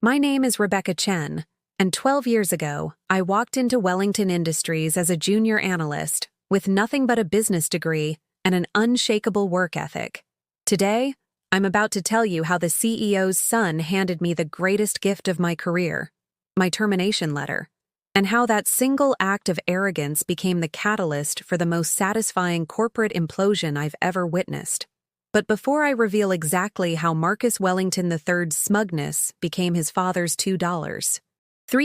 My name is Rebecca Chen, and 12 years ago, I walked into Wellington Industries as a junior analyst with nothing but a business degree and an unshakable work ethic. Today, I'm about to tell you how the CEO's son handed me the greatest gift of my career, my termination letter, and how that single act of arrogance became the catalyst for the most satisfying corporate implosion I've ever witnessed. But before I reveal exactly how Marcus Wellington III's smugness became his father's $2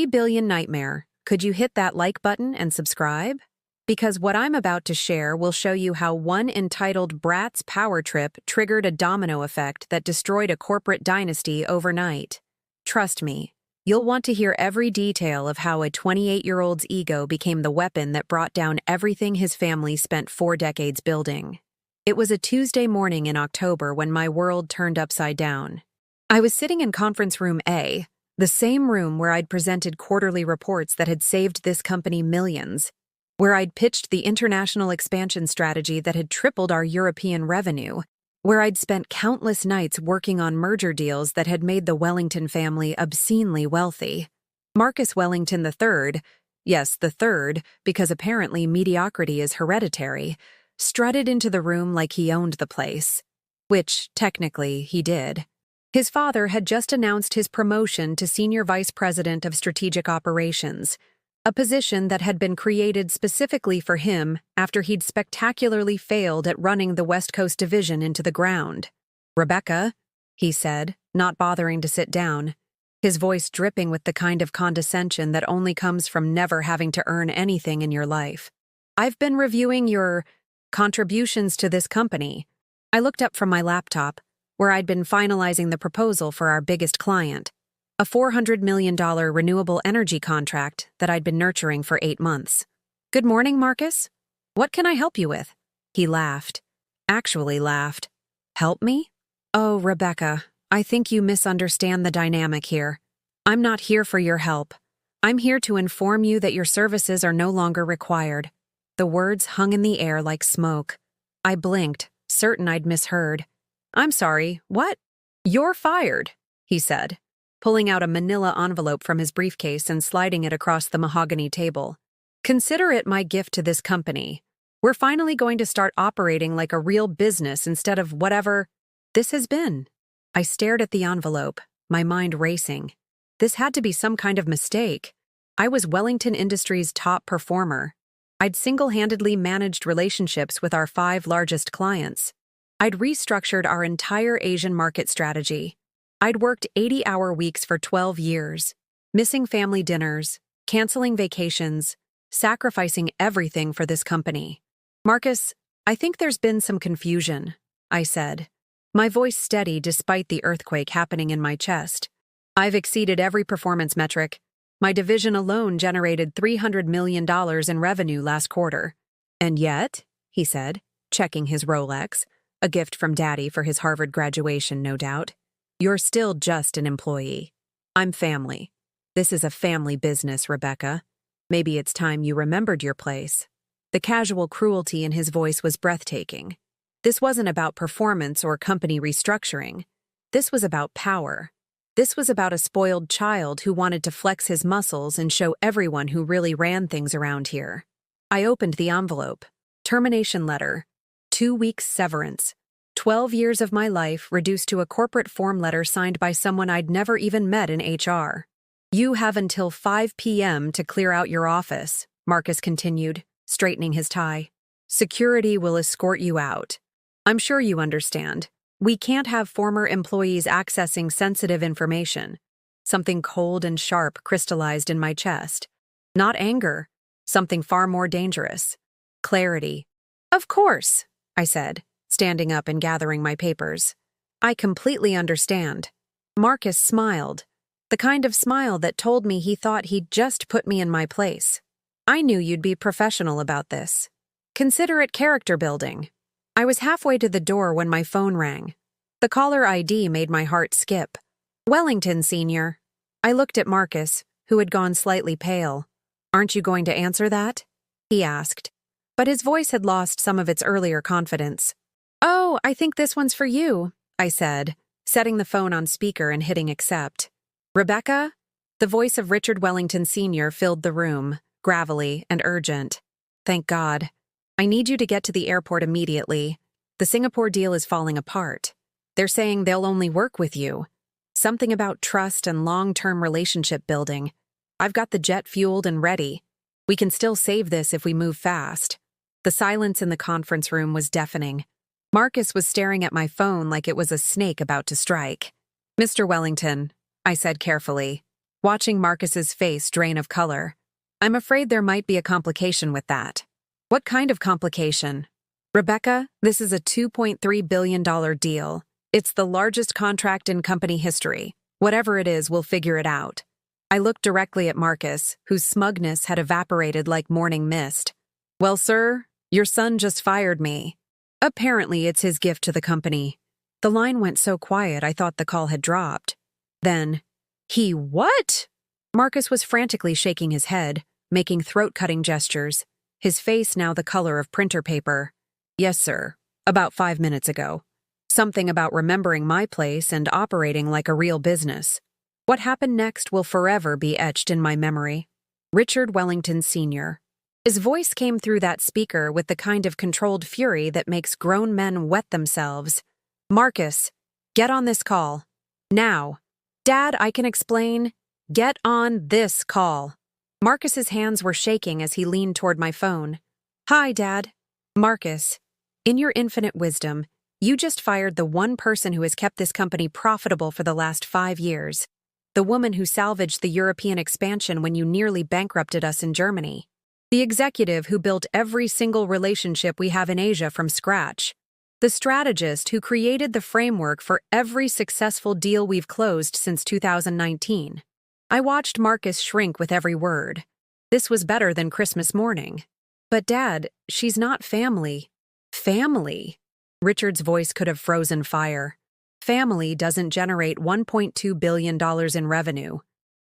billion nightmare, could you hit that like button and subscribe? Because what I'm about to share will show you how one entitled brat's power trip triggered a domino effect that destroyed a corporate dynasty overnight. Trust me, you'll want to hear every detail of how a 28-year-old's ego became the weapon that brought down everything his family spent 4 decades building. It was a Tuesday morning in October when my world turned upside down. I was sitting in conference room A, the same room where I'd presented quarterly reports that had saved this company millions, where I'd pitched the international expansion strategy that had tripled our European revenue, where I'd spent countless nights working on merger deals that had made the Wellington family obscenely wealthy. Marcus Wellington III, yes, the third, because apparently mediocrity is hereditary, strutted into the room like he owned the place, which, technically, he did. His father had just announced his promotion to Senior Vice President of Strategic Operations, a position that had been created specifically for him after he'd spectacularly failed at running the West Coast division into the ground. "Rebecca," he said, not bothering to sit down, his voice dripping with the kind of condescension that only comes from never having to earn anything in your life. "I've been reviewing your contributions to this company." I looked up from my laptop, where I'd been finalizing the proposal for our biggest client, a $400 million renewable energy contract that I'd been nurturing for 8 months. "Good morning, Marcus. What can I help you with?" He laughed. Actually laughed. "Help me? Oh, Rebecca, I think you misunderstand the dynamic here. I'm not here for your help. I'm here to inform you that your services are no longer required." The words hung in the air like smoke. I blinked, certain I'd misheard. "I'm sorry, what?" "You're fired," he said, pulling out a manila envelope from his briefcase and sliding it across the mahogany table. "Consider it my gift to this company. We're finally going to start operating like a real business instead of whatever this has been." I stared at the envelope, my mind racing. This had to be some kind of mistake. I was Wellington Industries' top performer. I'd single-handedly managed relationships with our 5 largest clients. I'd restructured our entire Asian market strategy. I'd worked 80-hour weeks for 12 years, missing family dinners, canceling vacations, sacrificing everything for this company. "Marcus, I think there's been some confusion," I said, my voice steady despite the earthquake happening in my chest. "I've exceeded every performance metric. My division alone generated $300 million in revenue last quarter. And yet," he said, checking his Rolex, a gift from Daddy for his Harvard graduation, no doubt, "you're still just an employee. I'm family. This is a family business, Rebecca. Maybe it's time you remembered your place." The casual cruelty in his voice was breathtaking. This wasn't about performance or company restructuring. This was about power. This was about a spoiled child who wanted to flex his muscles and show everyone who really ran things around here. I opened the envelope. Termination letter. 2 weeks severance. 12 years of my life reduced to a corporate form letter signed by someone I'd never even met in HR. "You have until 5 p.m. to clear out your office," Marcus continued, straightening his tie. "Security will escort you out. I'm sure you understand. We can't have former employees accessing sensitive information." Something cold and sharp crystallized in my chest. Not anger, something far more dangerous. Clarity. "Of course," I said, standing up and gathering my papers. "I completely understand." Marcus smiled, the kind of smile that told me he thought he'd just put me in my place. "I knew you'd be professional about this. Consider it character building." I was halfway to the door when my phone rang. The caller ID made my heart skip. "Wellington, Senior." I looked at Marcus, who had gone slightly pale. "Aren't you going to answer that?" he asked. But his voice had lost some of its earlier confidence. "Oh, I think this one's for you," I said, setting the phone on speaker and hitting accept. Rebecca? The voice of Richard Wellington Sr. filled the room, gravelly and urgent. Thank God. I need you to get to the airport immediately. The Singapore deal is falling apart. They're saying they'll only work with you. Something about trust and long-term relationship building. I've got the jet fueled and ready. We can still save this if we move fast. The silence in the conference room was deafening. Marcus was staring at my phone like it was a snake about to strike. Mr. Wellington, I said carefully, watching Marcus's face drain of color. I'm afraid there might be a complication with that. What kind of complication? Rebecca, this is a $2.3 billion deal. It's the largest contract in company history. Whatever it is, we'll figure it out. I looked directly at Marcus, whose smugness had evaporated like morning mist. Well, sir, your son just fired me. Apparently, it's his gift to the company. The line went so quiet I thought the call had dropped. Then, he what? Marcus was frantically shaking his head, making throat-cutting gestures, his face now the color of printer paper. Yes, sir. About 5 minutes ago. Something about remembering my place and operating like a real business. What happened next will forever be etched in my memory. Richard Wellington Sr. His voice came through that speaker with the kind of controlled fury that makes grown men wet themselves. Marcus, get on this call. Now. Dad, I can explain. Get on this call. Marcus's hands were shaking as he leaned toward my phone. Hi, Dad. Marcus, in your infinite wisdom, you just fired the one person who has kept this company profitable for the last 5 years. The woman who salvaged the European expansion when you nearly bankrupted us in Germany. The executive who built every single relationship we have in Asia from scratch. The strategist who created the framework for every successful deal we've closed since 2019. I watched Marcus shrink with every word. This was better than Christmas morning. But Dad, she's not family. Family? Richard's voice could have frozen fire. Family doesn't generate $1.2 billion in revenue.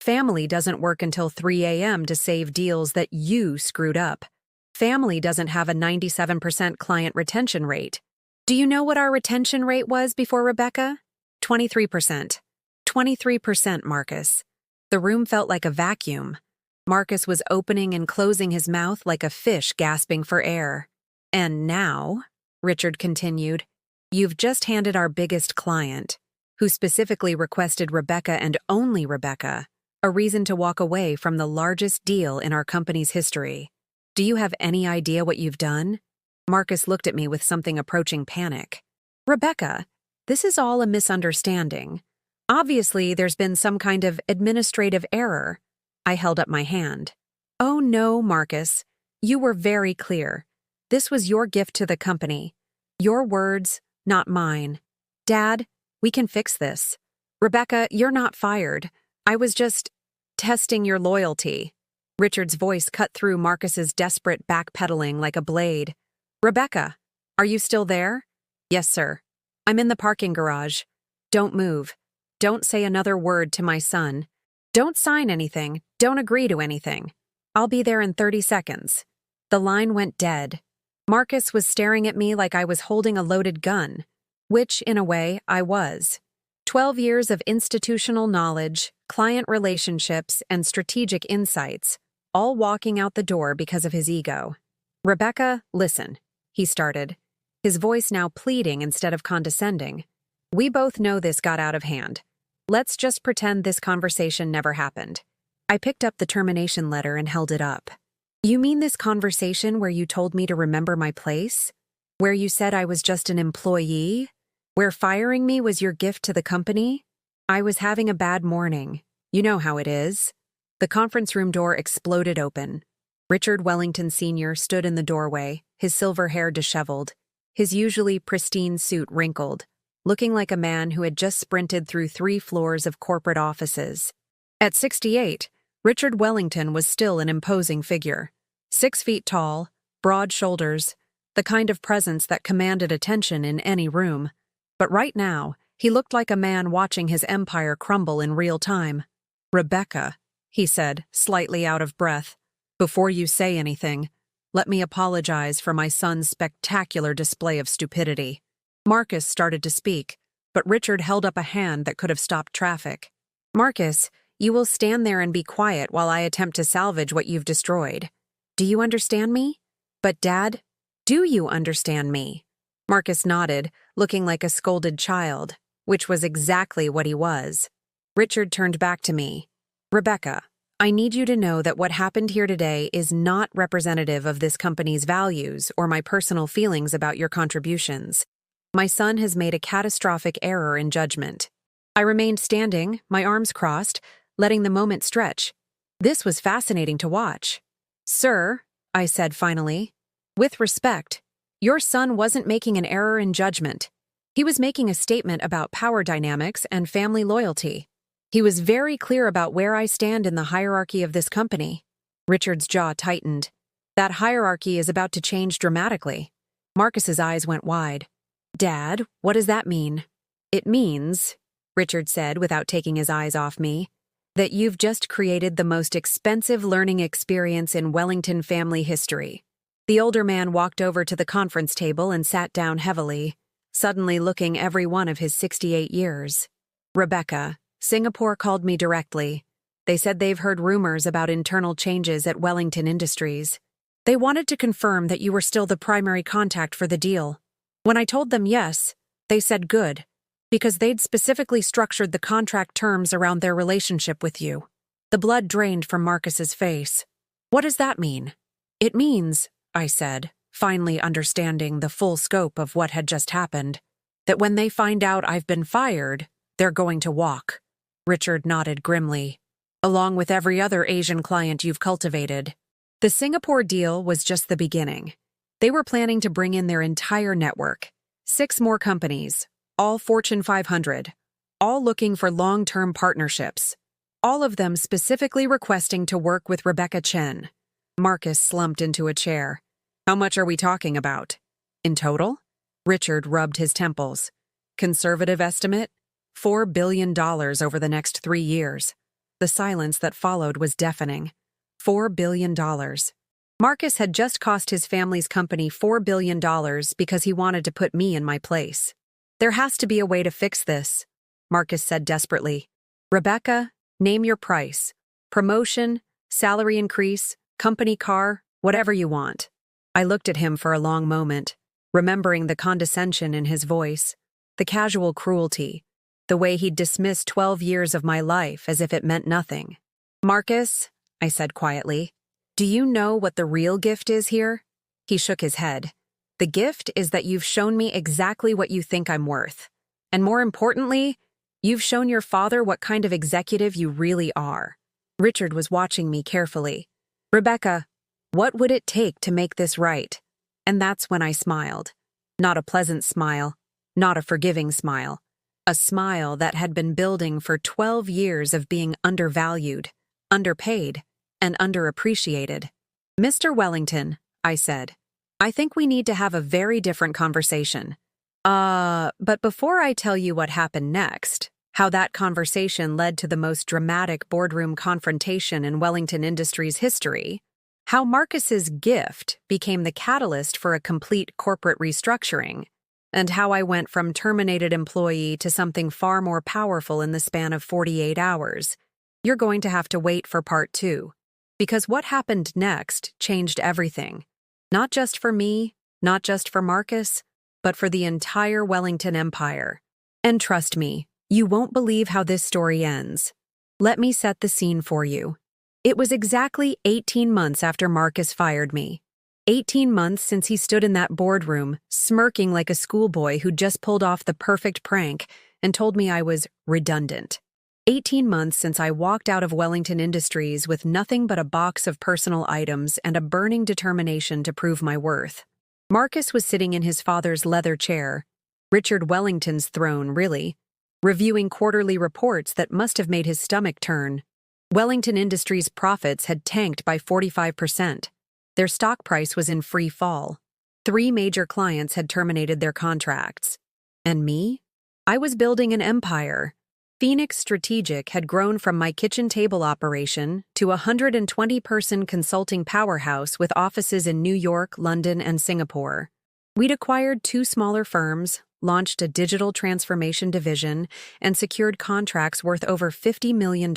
Family doesn't work until 3 a.m. to save deals that you screwed up. Family doesn't have a 97% client retention rate. Do you know what our retention rate was before Rebecca? 23%. 23%, Marcus. The room felt like a vacuum. Marcus was opening and closing his mouth like a fish gasping for air. And now, Richard continued, you've just handed our biggest client, who specifically requested Rebecca and only Rebecca, a reason to walk away from the largest deal in our company's history. Do you have any idea what you've done? Marcus looked at me with something approaching panic. Rebecca, this is all a misunderstanding. Obviously, there's been some kind of administrative error. I held up my hand. Oh no, Marcus. You were very clear. This was your gift to the company. Your words, not mine. Dad, we can fix this. Rebecca, you're not fired. I was just testing your loyalty. Richard's voice cut through Marcus's desperate backpedaling like a blade. Rebecca, are you still there? Yes, sir. I'm in the parking garage. Don't move. Don't say another word to my son. Don't sign anything. Don't agree to anything. I'll be there in 30 seconds. The line went dead. Marcus was staring at me like I was holding a loaded gun, which, in a way, I was. 12 years of institutional knowledge, client relationships, and strategic insights, all walking out the door because of his ego. Rebecca, listen, he started, his voice now pleading instead of condescending. We both know this got out of hand. Let's just pretend this conversation never happened. I picked up the termination letter and held it up. You mean this conversation where you told me to remember my place? Where you said I was just an employee? Where firing me was your gift to the company? I was having a bad morning. You know how it is. The conference room door exploded open. Richard Wellington Sr. stood in the doorway, his silver hair disheveled, his usually pristine suit wrinkled, looking like a man who had just sprinted through 3 floors of corporate offices. At 68, Richard Wellington was still an imposing figure. 6 feet tall, broad shoulders, the kind of presence that commanded attention in any room. But right now, he looked like a man watching his empire crumble in real time. Rebecca, he said, slightly out of breath, before you say anything, let me apologize for my son's spectacular display of stupidity. Marcus started to speak, but Richard held up a hand that could have stopped traffic. Marcus, you will stand there and be quiet while I attempt to salvage what you've destroyed. Do you understand me? But Dad, do you understand me? Marcus nodded, looking like a scolded child, which was exactly what he was. Richard turned back to me. Rebecca, I need you to know that what happened here today is not representative of this company's values or my personal feelings about your contributions. My son has made a catastrophic error in judgment. I remained standing, my arms crossed, letting the moment stretch. This was fascinating to watch. Sir, I said finally, with respect, your son wasn't making an error in judgment. He was making a statement about power dynamics and family loyalty. He was very clear about where I stand in the hierarchy of this company. Richard's jaw tightened. That hierarchy is about to change dramatically. Marcus's eyes went wide. Dad, what does that mean? It means, Richard said without taking his eyes off me, that you've just created the most expensive learning experience in Wellington family history. The older man walked over to the conference table and sat down heavily, suddenly looking every one of his 68 years. Rebecca, Singapore called me directly. They said they've heard rumors about internal changes at Wellington Industries. They wanted to confirm that you were still the primary contact for the deal. When I told them yes, they said good, because they'd specifically structured the contract terms around their relationship with you. The blood drained from Marcus's face. What does that mean? It means, I said, finally understanding the full scope of what had just happened, that when they find out I've been fired, they're going to walk. Richard nodded grimly. Along with every other Asian client you've cultivated. The Singapore deal was just the beginning. They were planning to bring in their entire network. 6 more companies, all Fortune 500, all looking for long-term partnerships, all of them specifically requesting to work with Rebecca Chen. Marcus slumped into a chair. How much are we talking about? In total? Richard rubbed his temples. Conservative estimate? $4 billion over the next 3 years. The silence that followed was deafening. $4 billion. Marcus had just cost his family's company $4 billion because he wanted to put me in my place. There has to be a way to fix this, Marcus said desperately. Rebecca, name your price. Promotion, salary increase, company car, whatever you want. I looked at him for a long moment, remembering the condescension in his voice, the casual cruelty, the way he'd dismissed 12 years of my life as if it meant nothing. Marcus, I said quietly, do you know what the real gift is here? He shook his head. The gift is that you've shown me exactly what you think I'm worth. And more importantly, you've shown your father what kind of executive you really are. Richard was watching me carefully. Rebecca, what would it take to make this right? And that's when I smiled. Not a pleasant smile, not a forgiving smile. A smile that had been building for 12 years of being undervalued, underpaid, and underappreciated. Mr. Wellington, I said, I think we need to have a very different conversation. But before I tell you what happened next, how that conversation led to the most dramatic boardroom confrontation in Wellington Industries history, how Marcus's gift became the catalyst for a complete corporate restructuring, and how I went from terminated employee to something far more powerful in the span of 48 hours. You're going to have to wait for part 2. Because what happened next changed everything. Not just for me, not just for Marcus, but for the entire Wellington Empire. And trust me, you won't believe how this story ends. Let me set the scene for you. It was exactly 18 months after Marcus fired me. 18 months since he stood in that boardroom, smirking like a schoolboy who'd just pulled off the perfect prank and told me I was redundant. 18 months since I walked out of Wellington Industries with nothing but a box of personal items and a burning determination to prove my worth. Marcus was sitting in his father's leather chair, Richard Wellington's throne, really, reviewing quarterly reports that must have made his stomach turn. Wellington Industries' profits had tanked by 45%. Their stock price was in free fall. 3 major clients had terminated their contracts. And me? I was building an empire. Phoenix Strategic had grown from my kitchen table operation to a 120-person consulting powerhouse with offices in New York, London, and Singapore. We'd acquired two smaller firms, launched a digital transformation division, and secured contracts worth over $50 million.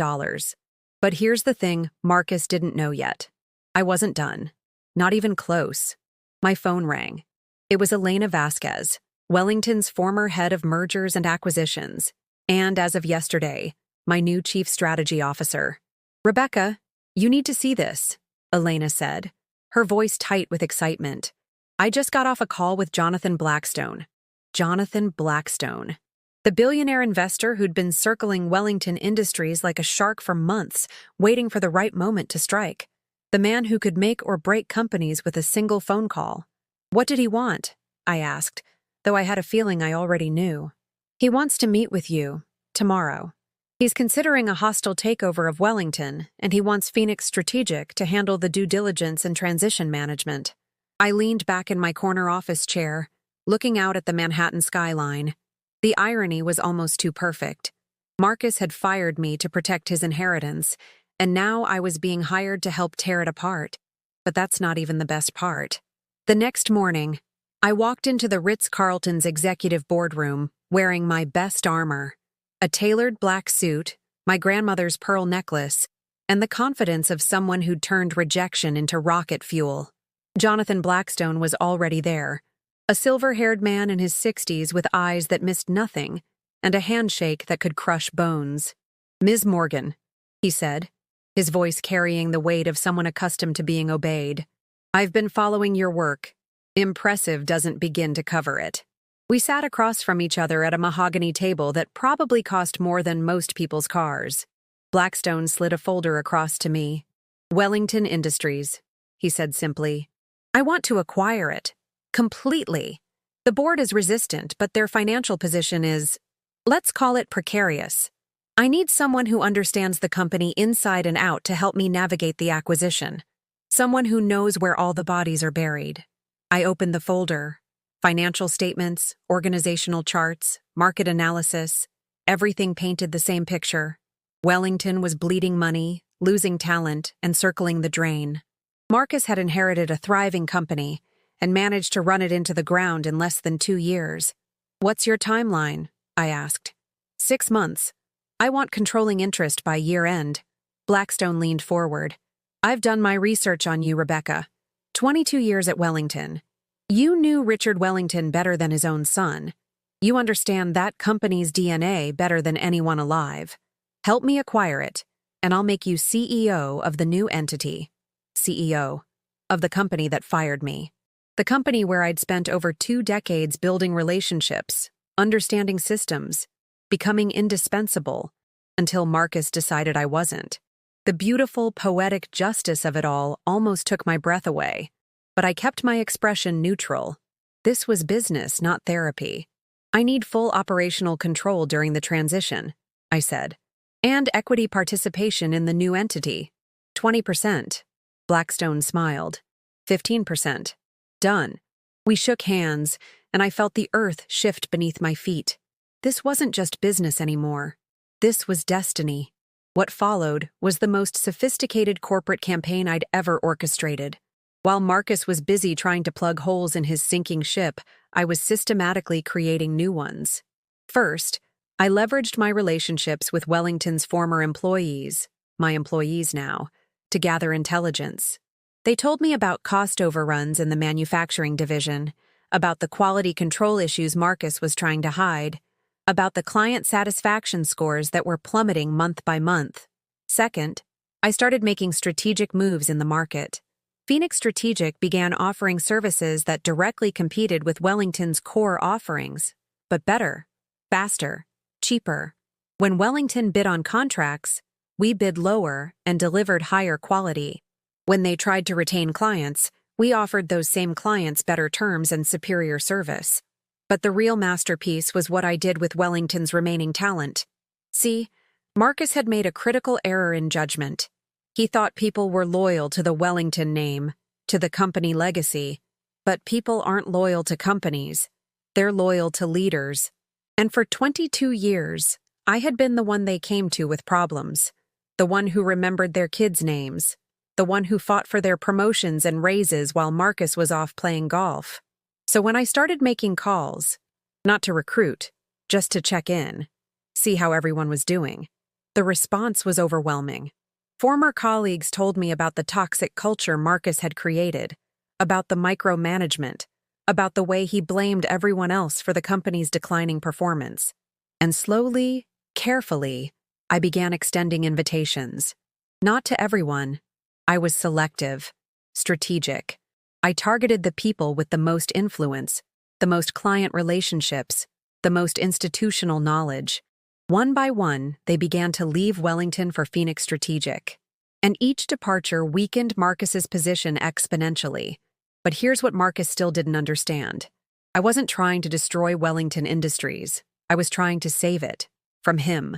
But here's the thing Marcus didn't know yet. I wasn't done. Not even close. My phone rang. It was Elena Vasquez, Wellington's former head of mergers and acquisitions, and as of yesterday, my new chief strategy officer. "Rebecca, you need to see this," Elena said, her voice tight with excitement. "I just got off a call with Jonathan Blackstone." Jonathan Blackstone. The billionaire investor who'd been circling Wellington Industries like a shark for months, waiting for the right moment to strike. The man who could make or break companies with a single phone call. "What did he want?" I asked, though I had a feeling I already knew. "He wants to meet with you, tomorrow. He's considering a hostile takeover of Wellington, and he wants Phoenix Strategic to handle the due diligence and transition management." I leaned back in my corner office chair, looking out at the Manhattan skyline. The irony was almost too perfect. Marcus had fired me to protect his inheritance, and now I was being hired to help tear it apart. But that's not even the best part. The next morning, I walked into the Ritz-Carlton's executive boardroom, wearing my best armor. A tailored black suit, my grandmother's pearl necklace, and the confidence of someone who'd turned rejection into rocket fuel. Jonathan Blackstone was already there, a silver-haired man in his 60s with eyes that missed nothing, and a handshake that could crush bones. "Ms. Morgan," he said, his voice carrying the weight of someone accustomed to being obeyed. "I've been following your work. Impressive doesn't begin to cover it." We sat across from each other at a mahogany table that probably cost more than most people's cars. Blackstone slid a folder across to me. "Wellington Industries," he said simply. "I want to acquire it. Completely. The board is resistant, but their financial position is, let's call it precarious. I need someone who understands the company inside and out to help me navigate the acquisition. Someone who knows where all the bodies are buried." I opened the folder. Financial statements, organizational charts, market analysis, everything painted the same picture. Wellington was bleeding money, losing talent, and circling the drain. Marcus had inherited a thriving company and managed to run it into the ground in less than 2 years. "What's your timeline?" I asked. 6 months. I want controlling interest by year-end." Blackstone leaned forward. "I've done my research on you, Rebecca. 22 years at Wellington. You knew Richard Wellington better than his own son. You understand that company's DNA better than anyone alive. Help me acquire it, and I'll make you CEO of the new entity." CEO. Of the company that fired me. The company where I'd spent over 2 decades building relationships, understanding systems, becoming indispensable, until Marcus decided I wasn't. The beautiful, poetic justice of it all almost took my breath away, but I kept my expression neutral. This was business, not therapy. "I need full operational control during the transition," I said, "and equity participation in the new entity. 20%. Blackstone smiled. 15%. Done. We shook hands, and I felt the earth shift beneath my feet. This wasn't just business anymore. This was destiny. What followed was the most sophisticated corporate campaign I'd ever orchestrated. While Marcus was busy trying to plug holes in his sinking ship, I was systematically creating new ones. First, I leveraged my relationships with Wellington's former employees, my employees now, to gather intelligence. They told me about cost overruns in the manufacturing division, about the quality control issues Marcus was trying to hide, about the client satisfaction scores that were plummeting month by month. Second, I started making strategic moves in the market. Phoenix Strategic began offering services that directly competed with Wellington's core offerings, but better, faster, cheaper. When Wellington bid on contracts, we bid lower and delivered higher quality. When they tried to retain clients, we offered those same clients better terms and superior service. But the real masterpiece was what I did with Wellington's remaining talent. See, Marcus had made a critical error in judgment. He thought people were loyal to the Wellington name, to the company legacy. But people aren't loyal to companies. They're loyal to leaders. And for 22 years, I had been the one they came to with problems. The one who remembered their kids' names. The one who fought for their promotions and raises while Marcus was off playing golf. So when I started making calls, not to recruit, just to check in, see how everyone was doing, the response was overwhelming. Former colleagues told me about the toxic culture Marcus had created, about the micromanagement, about the way he blamed everyone else for the company's declining performance. And slowly, carefully, I began extending invitations. Not to everyone. I was selective, strategic. I targeted the people with the most influence, the most client relationships, the most institutional knowledge. One by one, they began to leave Wellington for Phoenix Strategic. And each departure weakened Marcus's position exponentially. But here's what Marcus still didn't understand. I wasn't trying to destroy Wellington Industries. I was trying to save it. From him.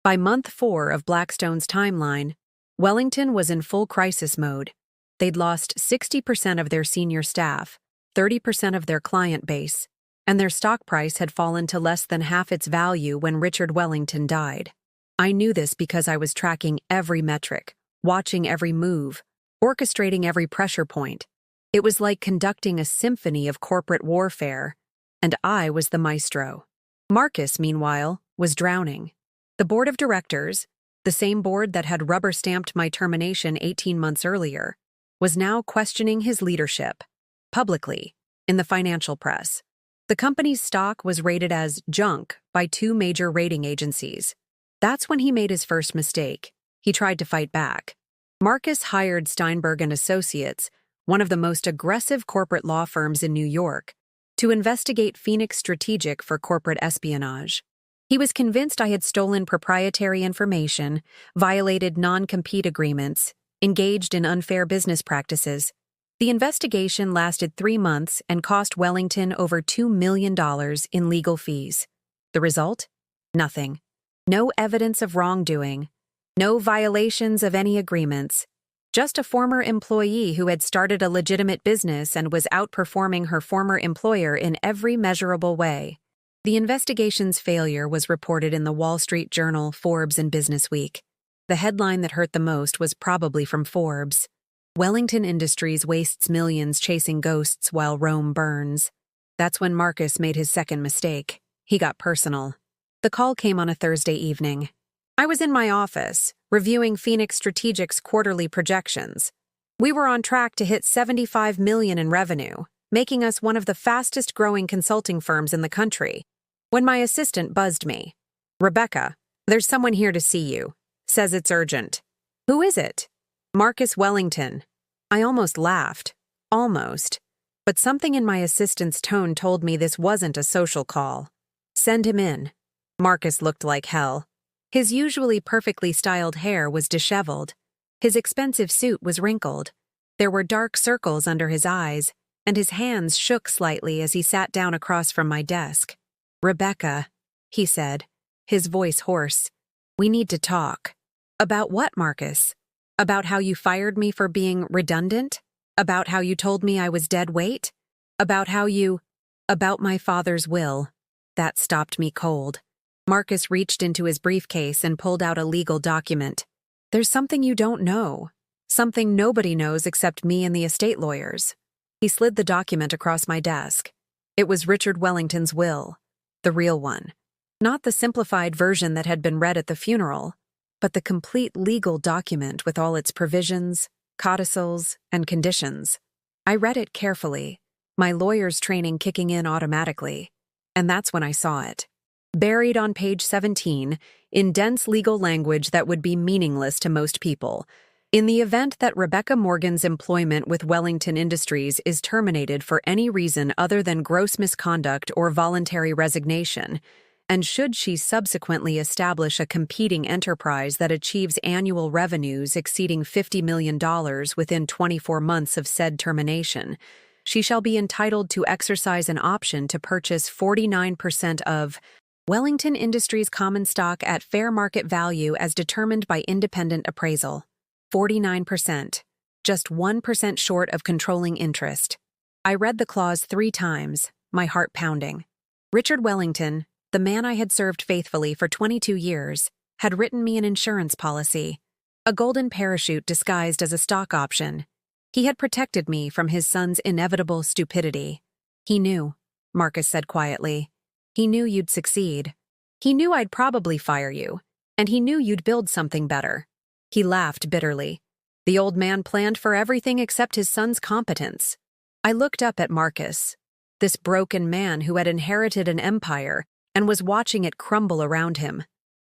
By month 4 of Blackstone's timeline, Wellington was in full crisis mode. They'd lost 60% of their senior staff, 30% of their client base, and their stock price had fallen to less than half its value when Richard Wellington died. I knew this because I was tracking every metric, watching every move, orchestrating every pressure point. It was like conducting a symphony of corporate warfare, and I was the maestro. Marcus, meanwhile, was drowning. The board of directors, the same board that had rubber-stamped my termination 18 months earlier, was now questioning his leadership, publicly, in the financial press. The company's stock was rated as junk by 2 major rating agencies. That's when he made his first mistake. He tried to fight back. Marcus hired Steinberg and Associates, one of the most aggressive corporate law firms in New York, to investigate Phoenix Strategic for corporate espionage. He was convinced I had stolen proprietary information, violated non-compete agreements, engaged in unfair business practices. The investigation lasted 3 months and cost Wellington over $2 million in legal fees. The result? Nothing. No evidence of wrongdoing. No violations of any agreements. Just a former employee who had started a legitimate business and was outperforming her former employer in every measurable way. The investigation's failure was reported in the Wall Street Journal, Forbes, and Businessweek. The headline that hurt the most was probably from Forbes. Wellington Industries wastes millions chasing ghosts while Rome burns. That's when Marcus made his second mistake. He got personal. The call came on a Thursday evening. I was in my office, reviewing Phoenix Strategic's quarterly projections. We were on track to hit $75 million in revenue, making us one of the fastest-growing consulting firms in the country. When my assistant buzzed me, "Rebecca, there's someone here to see you. Says it's urgent." "Who is it?" "Marcus Wellington." I almost laughed. Almost. But something in my assistant's tone told me this wasn't a social call. "Send him in." Marcus looked like hell. His usually perfectly styled hair was disheveled. His expensive suit was wrinkled. There were dark circles under his eyes, and his hands shook slightly as he sat down across from my desk. "Rebecca," he said, his voice hoarse, "we need to talk." "About what, Marcus? About how you fired me for being redundant? About how you told me I was dead weight? About my father's will." That stopped me cold. Marcus reached into his briefcase and pulled out a legal document. "There's something you don't know. Something nobody knows except me and the estate lawyers." He slid the document across my desk. It was Richard Wellington's will. The real one. Not the simplified version that had been read at the funeral, but the complete legal document with all its provisions, codicils, and conditions. I read it carefully, my lawyer's training kicking in automatically, and that's when I saw it. Buried on page 17, in dense legal language that would be meaningless to most people, in the event that Rebecca Morgan's employment with Wellington Industries is terminated for any reason other than gross misconduct or voluntary resignation, and should she subsequently establish a competing enterprise that achieves annual revenues exceeding $50 million within 24 months of said termination, she shall be entitled to exercise an option to purchase 49% of Wellington Industries common stock at fair market value as determined by independent appraisal. 49%. Just 1% short of controlling interest. I read the clause 3 times, my heart pounding. Richard Wellington, the man I had served faithfully for 22 years, had written me an insurance policy, a golden parachute disguised as a stock option. He had protected me from his son's inevitable stupidity. He knew, Marcus said quietly. He knew you'd succeed. He knew I'd probably fire you, and he knew you'd build something better. He laughed bitterly. The old man planned for everything except his son's competence. I looked up at Marcus, this broken man who had inherited an empire and was watching it crumble around him.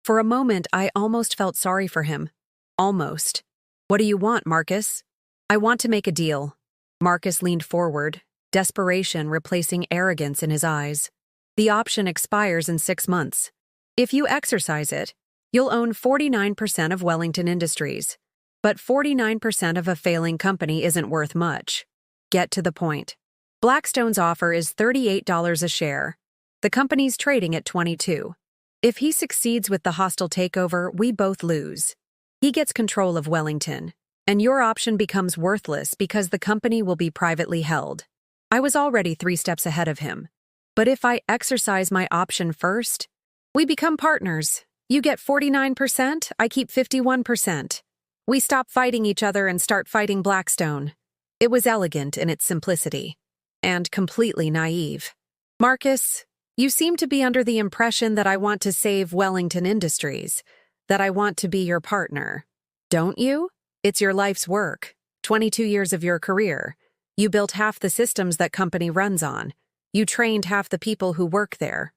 For a moment, I almost felt sorry for him. Almost. What do you want, Marcus? I want to make a deal. Marcus leaned forward, desperation replacing arrogance in his eyes. The option expires in 6 months. If you exercise it, you'll own 49% of Wellington Industries. But 49% of a failing company isn't worth much. Get to the point. Blackstone's offer is $38 a share. The company's trading at $22. If he succeeds with the hostile takeover, we both lose. He gets control of Wellington, and your option becomes worthless because the company will be privately held. I was already 3 steps ahead of him. But if I exercise my option first, we become partners. You get 49%, I keep 51%. We stop fighting each other and start fighting Blackstone. It was elegant in its simplicity, and completely naive. Marcus, you seem to be under the impression that I want to save Wellington Industries, that I want to be your partner. Don't you? It's your life's work, 22 years of your career. You built half the systems that company runs on. You trained half the people who worked there.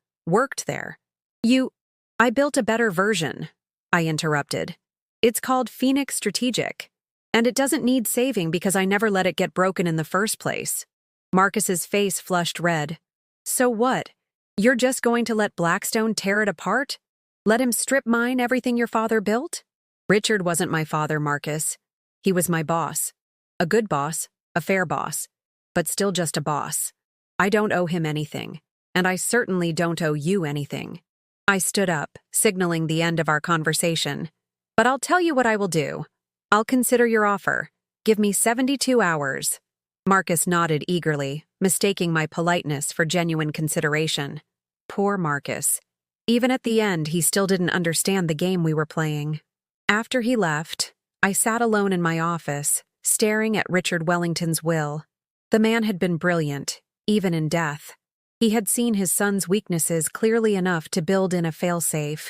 I built a better version, I interrupted. It's called Phoenix Strategic, and it doesn't need saving because I never let it get broken in the first place. Marcus's face flushed red. So what? You're just going to let Blackstone tear it apart? Let him strip mine everything your father built? Richard wasn't my father, Marcus. He was my boss. A good boss, a fair boss, but still just a boss. I don't owe him anything, and I certainly don't owe you anything. I stood up, signaling the end of our conversation. But I'll tell you what I will do. I'll consider your offer. Give me 72 hours. Marcus nodded eagerly, mistaking my politeness for genuine consideration. Poor Marcus. Even at the end, he still didn't understand the game we were playing. After he left, I sat alone in my office, staring at Richard Wellington's will. The man had been brilliant, even in death. He had seen his son's weaknesses clearly enough to build in a failsafe.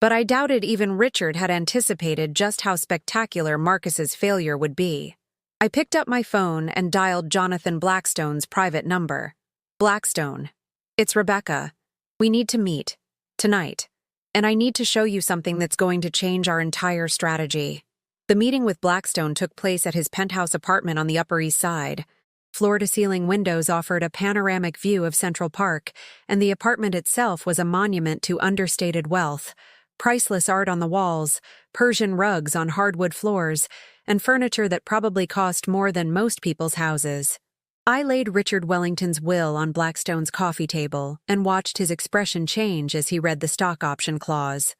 But I doubted even Richard had anticipated just how spectacular Marcus's failure would be. I picked up my phone and dialed Jonathan Blackstone's private number. Blackstone. It's Rebecca. We need to meet. Tonight. And I need to show you something that's going to change our entire strategy. The meeting with Blackstone took place at his penthouse apartment on the Upper East Side. Floor-to-ceiling windows offered a panoramic view of Central Park, and the apartment itself was a monument to understated wealth. Priceless art on the walls, Persian rugs on hardwood floors, and furniture that probably cost more than most people's houses. I laid Richard Wellington's will on Blackstone's coffee table and watched his expression change as he read the stock option clause.